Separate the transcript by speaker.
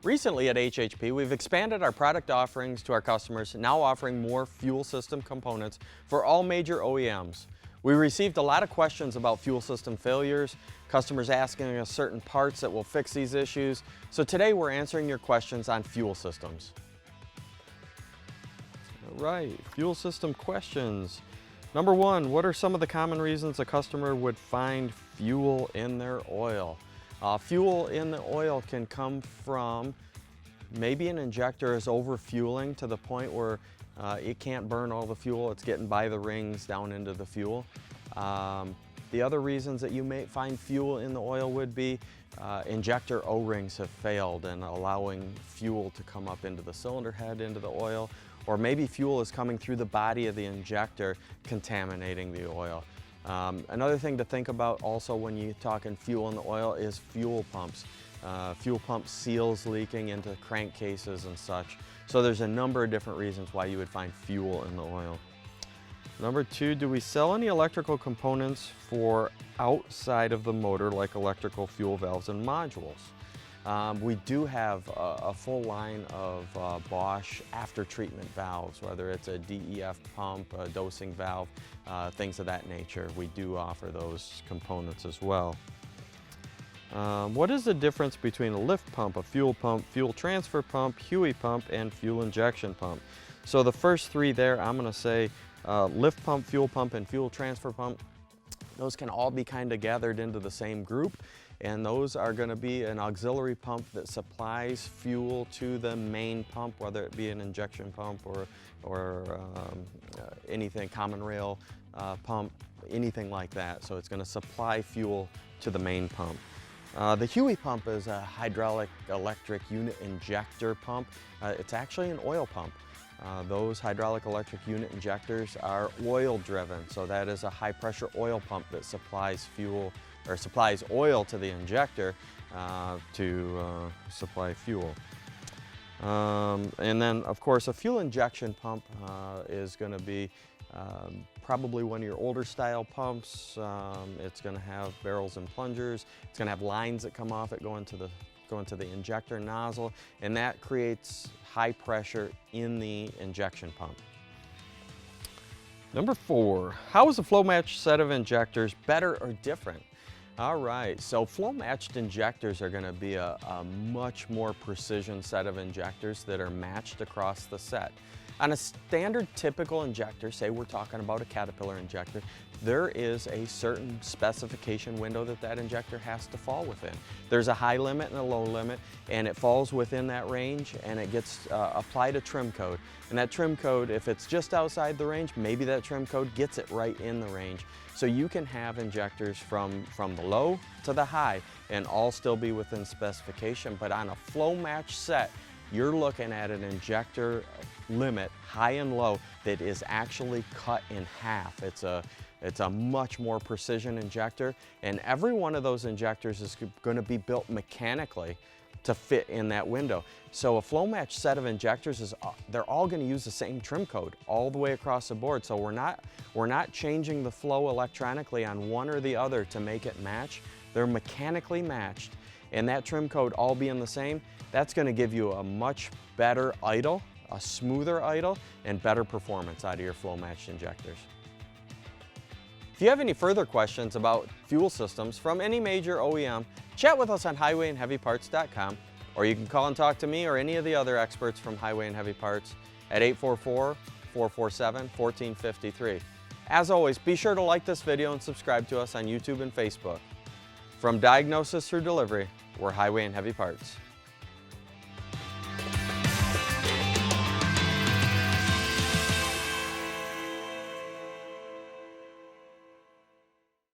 Speaker 1: Recently at HHP, we've expanded our product offerings to our customers, now offering more fuel system components for all major OEMs. We received a lot of questions about fuel system failures, customers asking us certain parts that will fix these issues. So today we're answering your questions on fuel systems. All right, fuel system questions. Number one, what are some of the common reasons a customer would find fuel in their oil? Fuel in the oil can come from maybe an injector is overfueling to the point where it can't burn all the fuel, it's getting by the rings down into the fuel. The other reasons that you may find fuel in the oil would be injector O-rings have failed and allowing fuel to come up into the cylinder head, into the oil, or maybe fuel is coming through the body of the injector, contaminating the oil. Another thing to think about also when you're talking fuel in the oil is fuel pumps. Fuel pump seals leaking into crankcases and such. So there's a number of different reasons why you would find fuel in the oil. Number two, do we sell any electrical components for outside of the motor like electrical fuel valves and modules? We do have a full line of Bosch after treatment valves, whether it's a DEF pump, a dosing valve, things of that nature. We do offer those components as well. What is the difference between a lift pump, a fuel transfer pump, HEUI pump, and fuel injection pump? So the first three there, I'm going to say lift pump, and fuel transfer pump. Those can all be kind of gathered into the same group, and those are going to be an auxiliary pump that supplies fuel to the main pump, whether it be an injection pump or anything, common rail pump, anything like that. So it's going to supply fuel to the main pump. The HEUI pump is a hydraulic electric unit injector pump. It's actually an oil pump. Those hydraulic electric unit injectors are oil driven, so that is a high pressure oil pump that supplies fuel or supplies oil to the injector to supply fuel. And then of course a fuel injection pump is going to be probably one of your older style pumps. It's going to have barrels and plungers. It's going to have lines that come off it going to the injector nozzle, and that creates high pressure in the injection pump. Number four, how is a flow match set of injectors better or different? All right, so flow matched injectors are going to be a much more precision set of injectors that are matched across the set. On a standard typical injector, say we're talking about a Caterpillar injector, there is a certain specification window that injector has to fall within. There's a high limit and a low limit, and it falls within that range, and it gets applied a trim code. And that trim code, if it's just outside the range, maybe that trim code gets it right in the range. So you can have injectors from the low to the high and all still be within specification, but on a flow match set, you're looking at an injector limit, high and low, that is actually cut in half. It's a much more precision injector, and every one of those injectors is going to be built mechanically to fit in that window. So a flow match set of injectors they're all going to use the same trim code all the way across the board. So we're not changing the flow electronically on one or the other to make it match. They're mechanically matched, and that trim code all being the same, that's going to give you a much better idle, a smoother idle, and better performance out of your flow matched injectors. If you have any further questions about fuel systems from any major OEM, chat with us on highwayandheavyparts.com, or you can call and talk to me or any of the other experts from Highway and Heavy Parts at 844-447-1453. As always, be sure to like this video and subscribe to us on YouTube and Facebook. From diagnosis through delivery, we're Highway and Heavy Parts.